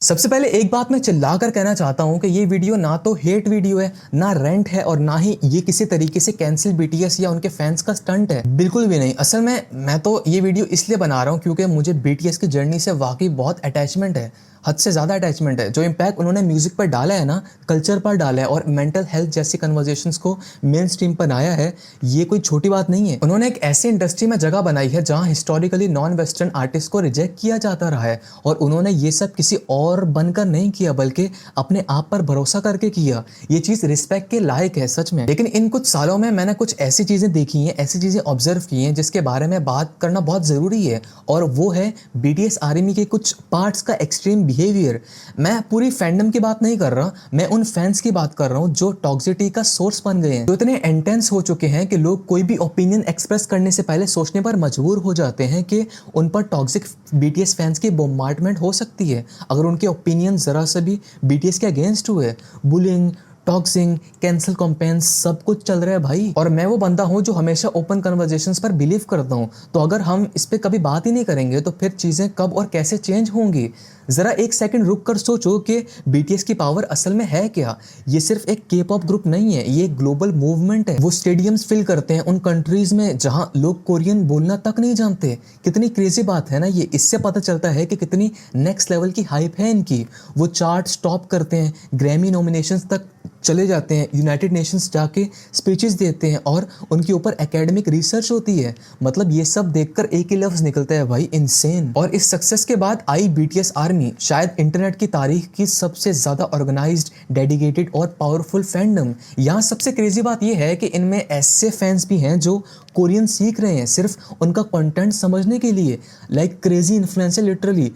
सबसे पहले एक बात मैं चिल्लाकर कहना चाहता हूं कि ये वीडियो ना तो हेट वीडियो है, ना रेंट है और ना ही ये किसी तरीके से कैंसिल बीटीएस या उनके फैंस का स्टंट है। बिल्कुल भी नहीं। असल में मैं तो ये वीडियो इसलिए बना रहा हूं क्योंकि मुझे बीटीएस की जर्नी से वाकई बहुत अटैचमेंट है, हद से ज़्यादा अटैचमेंट है। जो इम्पैक्ट उन्होंने म्यूजिक पर डाला है ना, कल्चर पर डाला है और मेंटल हेल्थ जैसी कन्वर्जेशंस को मेन स्ट्रीम पर आया है, ये कोई छोटी बात नहीं है। उन्होंने एक ऐसी इंडस्ट्री में जगह बनाई है जहां हिस्टोरिकली नॉन वेस्टर्न आर्टिस्ट को रिजेक्ट किया जाता रहा है और उन्होंने ये सब किसी और बनकर नहीं किया बल्कि अपने आप पर भरोसा करके किया। ये चीज़ रिस्पेक्ट के लायक है सच में। लेकिन इन कुछ सालों में मैंने कुछ ऐसी चीज़ें देखी हैं, ऐसी चीज़ें ऑब्जर्व की हैं जिसके बारे में बात करना बहुत ज़रूरी है और वो है बीटीएस आर्मी के कुछ पार्ट्स का एक्सट्रीम बिहेवियर। मैं पूरी फैंडम की बात नहीं कर रहा, मैं उन फैंस की बात कर रहा हूँ जो टॉक्सिसिटी का सोर्स बन गए हैं, जो इतने इंटेंस हो चुके हैं कि लोग कोई भी ओपिनियन एक्सप्रेस करने से पहले सोचने पर मजबूर हो जाते हैं कि उन पर टॉक्सिक बीटीएस फैंस की बोmbardment हो सकती है अगर उनके ओपिनियन जरा सा भी बीटीएस के अगेंस्ट हुए। बुलिंग, टॉक्सिंग, कैंसल कैंपेन्स सब कुछ चल रहा है भाई। और मैं वो बंदा हूँ जो हमेशा ओपन कन्वर्जेशंस पर बिलीव करता हूँ। तो अगर हम इस पे कभी बात ही नहीं करेंगे तो फिर चीज़ें कब और कैसे चेंज होंगी। ज़रा एक सेकंड रुक कर सोचो कि बीटीएस की पावर असल में है क्या। ये सिर्फ एक के पॉप ग्रुप नहीं है, ये एक ग्लोबल मूवमेंट है। वो स्टेडियम्स फिल करते हैं उन कंट्रीज में जहाँ लोग कोरियन बोलना तक नहीं जानते। कितनी क्रेजी बात है ना ये। इससे पता चलता है कि कितनी नेक्स्ट लेवल की हाइप है इनकी। वो चार्ट टॉप करते हैं, ग्रैमी नॉमिनेशंस तक चले जाते हैं, यूनाइटेड नेशंस जाके स्पीचेस देते हैं और उनके ऊपर एकेडमिक रिसर्च होती है। मतलब ये सब देखकर एक ही लफ्ज़ निकलता है भाई, इनसेन। और इस सक्सेस के बाद आई बीटीएस आर्मी, शायद इंटरनेट की तारीख की सबसे ज़्यादा ऑर्गेनाइज्ड, डेडिकेटेड और पावरफुल फैंडम। यहाँ सबसे क्रेजी बात यह है कि इनमें ऐसे फैंस भी हैं जो कोरियन सीख रहे हैं सिर्फ उनका कंटेंट समझने के लिए। लाइक क्रेजी इन्फ्लुएंसर लिटरली,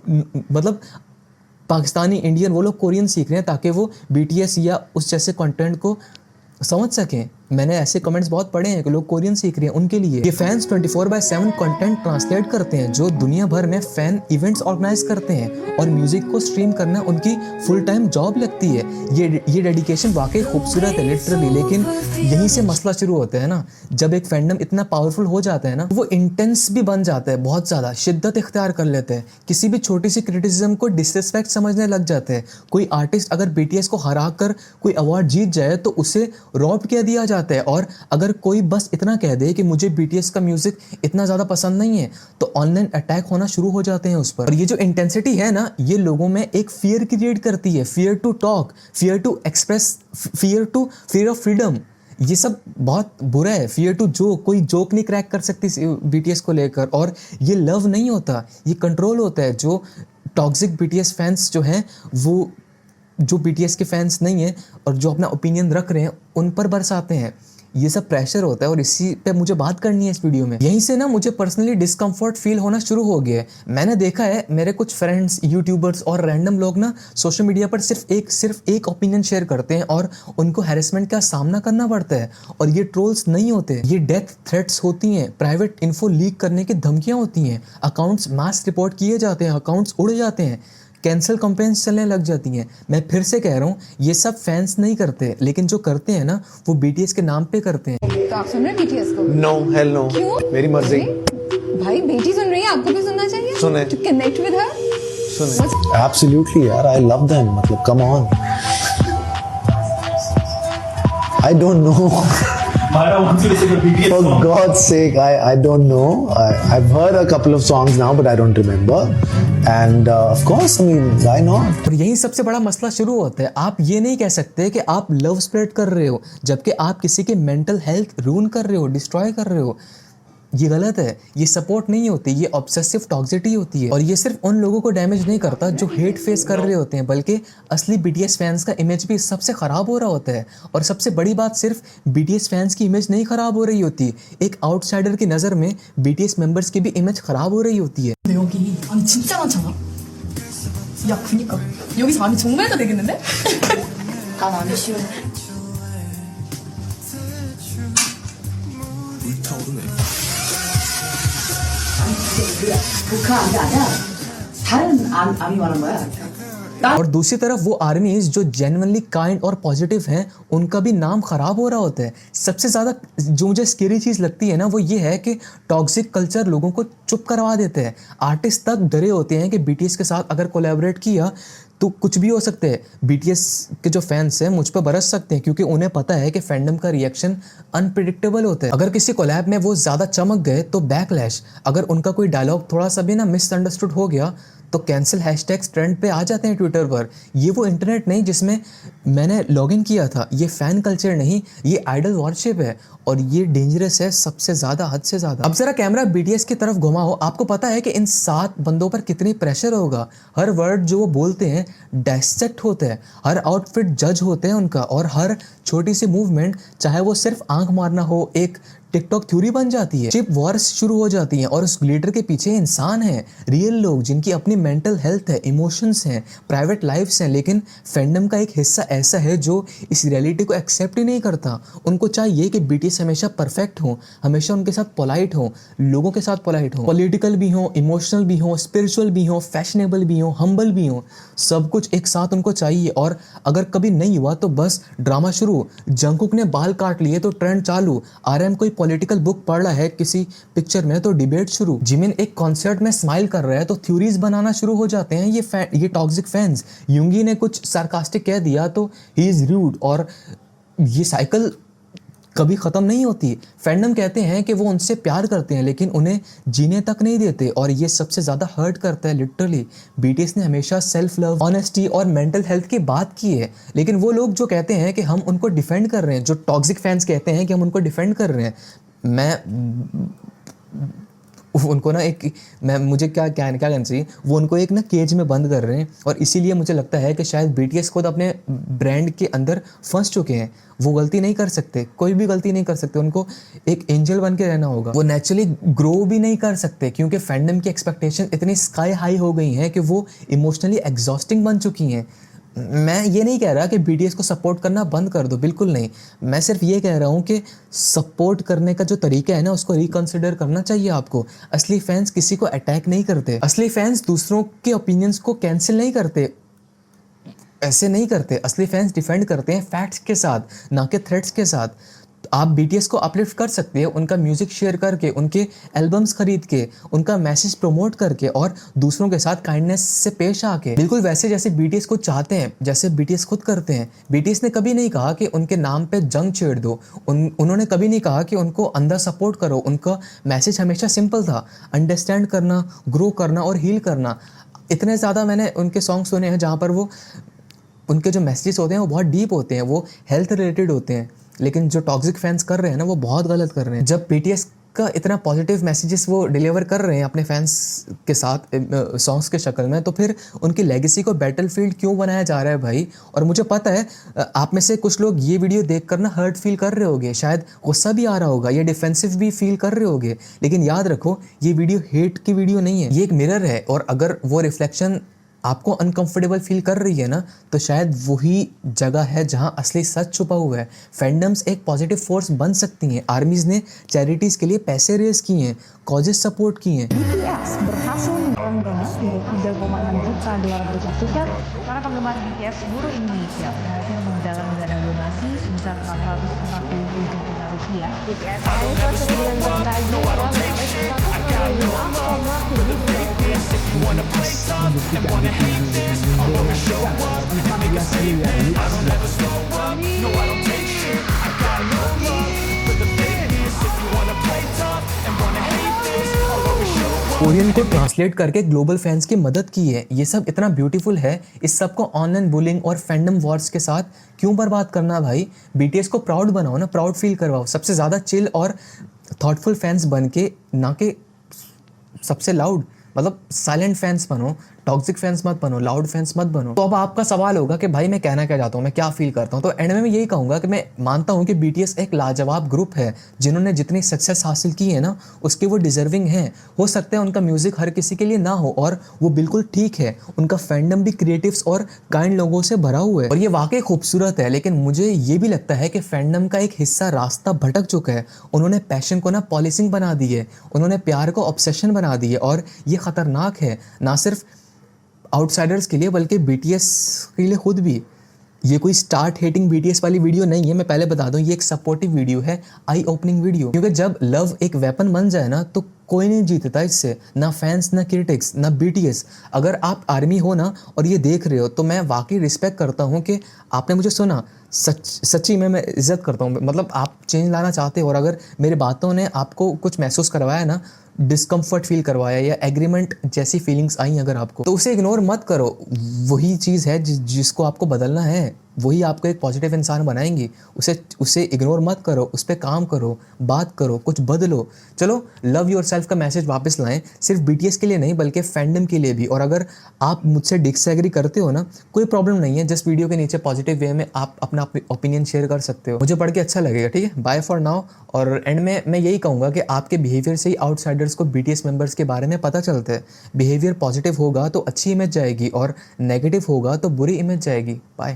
मतलब पाकिस्तानी, इंडियन, वो लोग कोरियन सीख रहे हैं ताकि वो बीटीएस या उस जैसे कंटेंट को समझ सकें। मैंने ऐसे कमेंट्स बहुत पढ़े हैं कि लोग कोरियन सीख रहे हैं उनके लिए। ये फैंस 24/7 कंटेंट ट्रांसलेट करते हैं, जो दुनिया भर में फैन इवेंट्स ऑर्गेनाइज करते हैं और म्यूजिक को स्ट्रीम करना उनकी फुल टाइम जॉब लगती है। ये डेडिकेशन वाकई खूबसूरत है लिटरली। लेकिन यहीं से मसला शुरू होता है ना, जब एक फैंडम इतना पावरफुल हो जाता है ना, वो इंटेंस भी बन जाता है, बहुत ज़्यादा शिद्दत इख्तियार कर लेते हैं, किसी भी छोटी सी क्रिटिसिज्म को डिसरिस्पेक्ट समझने लग जाते हैं। कोई आर्टिस्ट अगर बीटीएस को हरा कर कोई अवार्ड जीत जाए तो उसे रॉब कह दिया जाता है और अगर कोई बस इतना कह दे कि मुझे बीटीएस का म्यूजिक इतना ज़्यादा पसंद नहीं है तो ऑनलाइन अटैक होना शुरू हो जाते हैं उस पर। और ये जो इंटेंसिटी है ना, ये लोगों में एक फियर क्रिएट करती है, fear to talk, fear to express, fear of freedom. ये सब बहुत बुरा है। फियर टू जोक, कोई जोक नहीं क्रैक कर सकती बीटीएस को लेकर। और ये लव नहीं होता, ये कंट्रोल होता है। जो टॉक्सिक बीटीएस फैंस जो हैं, वो जो बीटीएस के फैंस नहीं हैं और जो अपना ओपिनियन रख रहे हैं उन पर बरसाते हैं। ये सब प्रेशर होता है और इसी पे मुझे बात करनी है इस वीडियो में। यहीं से ना मुझे पर्सनली डिस्कम्फर्ट फील होना शुरू हो गया है। मैंने देखा है मेरे कुछ फ्रेंड्स, यूट्यूबर्स और रैंडम लोग ना सोशल मीडिया पर सिर्फ एक ओपिनियन शेयर करते हैं और उनको हैरेसमेंट का सामना करना पड़ता है। और ये ट्रोल्स नहीं होते, ये डेथ थ्रेट्स होती हैं, प्राइवेट इन्फो लीक करने की धमकियाँ होती हैं, अकाउंट्स मास रिपोर्ट किए जाते हैं, अकाउंट्स उड़ जाते हैं, कैंसल कैंपेन्स चलने लग जाती हैं। मैं फिर से कह रहा हूँ, ये सब फैंस नहीं करते, लेकिन जो करते हैं ना वो बीटीएस के नाम पे करते हैं। तो आप सुन रहे हैं बीटीएस को? No, hell no. क्यों? मेरी मर्जी। भाई बेटी सुन रही है, आपको भी सुनना चाहिए। सुने। To connect with her. सुने। Absolutely यार, I love them. मतलब come on. I don't know. Myra wants to listen to BTS For song. God's sake, I don't know. I've heard a couple of songs now, but I don't remember. And of course, I mean, why not? और यही सबसे बड़ा मसला शुरू होता है। आप ये नहीं कह सकते कि आप लव स्प्रेड कर रहे हो जबकि आप किसी के मेंटल हेल्थ रूइन कर रहे हो, डिस्ट्रॉय कर रहे हो। ये गलत है, ये सपोर्ट नहीं होती, ये ऑब्सेसिव टॉक्सिसिटी होती है। और ये सिर्फ उन लोगों को डैमेज नहीं करता जो हेट फेस कर रहे होते हैं, बल्कि असली बीटीएस फैंस का इमेज भी सबसे ख़राब हो रहा होता है। और सबसे बड़ी बात, सिर्फ बीटीएस फैंस की इमेज नहीं ख़राब हो रही होती, एक आउटसाइडर की नज़र में बीटीएस मेंबर्स की भी इमेज ख़राब हो रही होती है। 여기 아니 진짜 많잖아. 야 그니까 여기서 아니 정말 다 되겠는데? 난 아니 싫어. 아니 그게 북한 게 아니야. 다른 암이 말한 거야. और दूसरी तरफ वो आर्मीज जो जेन्युइनली काइंड और पॉजिटिव हैं उनका भी नाम खराब हो रहा होता है। सबसे ज़्यादा जो मुझे स्केरी चीज़ लगती है ना वो ये है कि टॉक्सिक कल्चर लोगों को चुप करवा देते हैं। आर्टिस्ट तक डरे होते हैं कि बीटीएस के साथ अगर कोलैबोरेट किया तो कुछ भी हो सकते हैं। बीटीएस के जो फैंस हैं मुझ पर बरस सकते हैं क्योंकि उन्हें पता है कि फैंडम का रिएक्शन अनप्रिडिक्टेबल होता है। अगर किसी कोलैब में वो ज़्यादा चमक गए तो बैकलैश, अगर उनका कोई डायलॉग थोड़ा सा भी ना मिसअंडरस्टूड हो गया तो कैंसिल हैशटैग्स ट्रेंड पे आ जाते हैं ट्विटर पर। ये वो इंटरनेट नहीं जिसमें मैंने लॉगिन किया था, ये फैन कल्चर नहीं, ये आइडल वॉरशिप है और ये डेंजरस है सबसे ज़्यादा, हद से ज़्यादा। अब ज़रा कैमरा बीटीएस की तरफ घुमाओ, आपको पता है कि इन 7 बंदों पर कितनी प्रेशर होगा। हर वर्ड जो वो बोलते हैं डायसेक्ट होता है, हर आउटफिट जज होते हैं उनका और हर छोटी सी मूवमेंट चाहे वो सिर्फ आंख मारना हो एक टिकटॉक थ्योरी बन जाती है। चिप वॉर्स शुरू हो जाती हैं और उस ग्लिटर के पीछे इंसान हैं, रियल लोग जिनकी अपनी मेंटल हेल्थ है, इमोशंस हैं, प्राइवेट लाइफ्स हैं। लेकिन फैंडम का एक हिस्सा ऐसा है जो इस रियलिटी को एक्सेप्ट ही नहीं करता। उनको चाहिए कि बीटीएस हमेशा परफेक्ट हो, हमेशा उनके साथ पोलाइट हो, लोगों के साथ पोलाइट हो, पॉलिटिकल भी हो, इमोशनल भी हो, स्पिरिचुअल भी हो, फैशनेबल भी हो, हम्बल भी हो, सब कुछ एक साथ उनको चाहिए। और अगर कभी नहीं हुआ तो बस ड्रामा शुरू। जंगकुक ने बाल काट लिए तो ट्रेंड चालू। आरएम कोई पॉलिटिकल बुक पढ़ रहा है किसी पिक्चर में तो डिबेट शुरू। जिमिन एक कॉन्सर्ट में स्माइल कर रहा है तो थ्योरीज बनाना शुरू हो जाते हैं ये टॉक्सिक फैंस। युंगी ने कुछ सार्कास्टिक कह दिया तो ही इज रूड और ये साइकिल कभी ख़त्म नहीं होती। फैंडम कहते हैं कि वो उनसे प्यार करते हैं लेकिन उन्हें जीने तक नहीं देते और ये सबसे ज़्यादा हर्ट करता है लिटरली। बीटीएस ने हमेशा सेल्फ लव, ऑनेस्टी और मेंटल हेल्थ की बात की है, लेकिन वो लोग जो कहते हैं कि हम उनको डिफेंड कर रहे हैं, जो टॉक्सिक फैंस कहते हैं कि हम उनको डिफेंड कर रहे हैं, उनको ना मुझे क्या कहना चाहिए, वो उनको एक ना केज में बंद कर रहे हैं। और इसीलिए मुझे लगता है कि शायद बीटीएस खुद अपने ब्रांड के अंदर फंस चुके हैं। वो गलती नहीं कर सकते, कोई भी गलती नहीं कर सकते, उनको एक एंजल बन के रहना होगा। वो नेचुरली ग्रो भी नहीं कर सकते क्योंकि फैंडम की एक्सपेक्टेशन इतनी स्काई हाई हो गई हैं कि वो इमोशनली एग्जॉस्टिंग बन चुकी हैं। मैं ये नहीं कह रहा कि बीटीएस को सपोर्ट करना बंद कर दो, बिल्कुल नहीं। मैं सिर्फ ये कह रहा हूँ कि सपोर्ट करने का जो तरीका है ना उसको रिकंसिडर करना चाहिए आपको। असली फैंस किसी को अटैक नहीं करते, असली फैंस दूसरों के ओपिनियंस को कैंसिल नहीं करते, ऐसे नहीं करते। असली फैंस डिफेंड करते हैं फैक्ट्स के साथ, ना कि थ्रेट्स के साथ। आप बीटीएस को अपलिफ्ट कर सकते हैं उनका म्यूजिक शेयर करके, उनके एल्बम्स खरीद के, उनका मैसेज प्रमोट करके और दूसरों के साथ काइंडनेस से पेश आके, बिल्कुल वैसे जैसे बीटीएस को चाहते हैं, जैसे बीटीएस खुद करते हैं। बीटीएस ने कभी नहीं कहा कि उनके नाम पे जंग छेड़ दो, उन्होंने कभी नहीं कहा कि उनको अंदर सपोर्ट करो। उनका मैसेज हमेशा सिंपल था, अंडरस्टैंड करना, ग्रो करना और हील करना। इतने ज़्यादा मैंने उनके सॉन्ग सुने हैं जहाँ पर वो उनके जो मैसेजेस होते हैं वो बहुत डीप होते हैं, वो हेल्थ रिलेटेड होते हैं। लेकिन जो टॉक्सिक फैंस कर रहे हैं ना वो बहुत गलत कर रहे हैं। जब बीटीएस का इतना पॉजिटिव मैसेजेस वो डिलीवर कर रहे हैं अपने फैंस के साथ सॉन्ग्स के शक्ल में, तो फिर उनकी लेगेसी को बैटलफील्ड क्यों बनाया जा रहा है भाई। और मुझे पता है आप में से कुछ लोग ये वीडियो देखकर ना हर्ट फील कर रहे होगे, शायद गुस्सा भी आ रहा होगा, ये डिफेंसिव भी फील कर रहे होगे, लेकिन याद रखो ये वीडियो हेट की वीडियो नहीं है, ये एक मिरर है। और अगर वो रिफ्लेक्शन आपको अनकंफर्टेबल फील कर रही है ना तो शायद वही जगह है जहां असली सच छुपा हुआ है। फैंडम्स एक पॉजिटिव फोर्स बन सकती हैं। आर्मीज ने चैरिटीज़ के लिए पैसे रेज किए हैं, कॉजेस सपोर्ट किए हैं। BTS berhasil mendorong donasi dari 3,6 juta dolar Amerika Serikat. Para penggemar BTS seluruh Indonesia berhasil menggalang donasi sebesar 640 juta rupiah. BTS Korean को ट्रांसलेट करके ग्लोबल फैंस की मदद की है। ये सब इतना ब्यूटीफुल है, इस सब को ऑनलाइन बुलिंग और फैंडम वॉर्स के साथ क्यों बर्बाद करना भाई। बीटीएस को प्राउड बनाओ ना, प्राउड फील करवाओ, सबसे ज़्यादा चिल और थॉटफुल फैंस बन के, ना कि सबसे लाउड। मतलब साइलेंट फैंस बनो, टॉक्सिक फैंस मत बनो, लाउड फैंस मत बनो। तो अब आपका सवाल होगा कि भाई मैं कहना क्या चाहता हूँ, मैं क्या फील करता हूँ। तो एंड में मैं यही कहूँगा कि मैं मानता हूँ कि बीटीएस एक लाजवाब ग्रुप है जिन्होंने जितनी सक्सेस हासिल की है ना उसके वो डिजर्विंग हैं। हो सकता है उनका म्यूजिक हर किसी के लिए ना हो और वो बिल्कुल ठीक है, उनका फैंडम भी क्रिएटिव्स और काइंड लोगों से भरा हुआ है और ये वाकई खूबसूरत है। लेकिन मुझे ये भी लगता है कि फैंडम का एक हिस्सा रास्ता भटक चुका है। उन्होंने पैशन को ना पॉलिसिंग बना दी है, उन्होंने प्यार को ऑब्सेशन बना दी है और ये खतरनाक है। ना सिर्फ आउटसाइडर्स के लिए बल्कि BTS के लिए खुद भी। ये कोई स्टार्ट हेटिंग BTS वाली वीडियो नहीं है, मैं पहले बता दूं, ये एक सपोर्टिव वीडियो है, आई ओपनिंग वीडियो। क्योंकि जब लव एक वेपन बन जाए ना तो कोई नहीं जीतता इससे, ना फैंस, ना क्रिटिक्स, ना BTS। अगर आप आर्मी हो ना और ये देख रहे हो तो मैं वाकई रिस्पेक्ट करता हूँ कि आपने मुझे सुना। सच्ची में मैं इज्जत करता हूँ, मतलब आप चेंज लाना चाहते हो और अगर मेरी बातों ने आपको कुछ महसूस करवाया ना, डिस्कम्फर्ट फील करवाया या एग्रीमेंट जैसी फीलिंग्स आई अगर आपको, तो उसे इग्नोर मत करो। वही चीज़ है जिसको आपको बदलना है, वही आपको एक पॉजिटिव इंसान बनाएंगी। उसे इग्नोर मत करो, उस पर काम करो, बात करो, कुछ बदलो। चलो लव योरसेल्फ का मैसेज वापस लाएं, सिर्फ BTS के लिए नहीं बल्कि फैंडम के लिए भी। और अगर आप मुझसे डिसएग्री करते हो ना, कोई प्रॉब्लम नहीं है, जस्ट वीडियो के नीचे पॉजिटिव वे में आप अपना ओपिनियन शेयर कर सकते हो, मुझे पढ़ के अच्छा लगेगा। ठीक है, बाय फॉर नाउ। और एंड में मैं यही कहूँगा कि आपके बिहेवियर से ही आउटसाइडर्स को BTS मेंबर्स के बारे में पता चलता है। बिहेवियर पॉजिटिव होगा तो अच्छी इमेज जाएगी और नेगेटिव होगा तो बुरी इमेज जाएगी। बाय।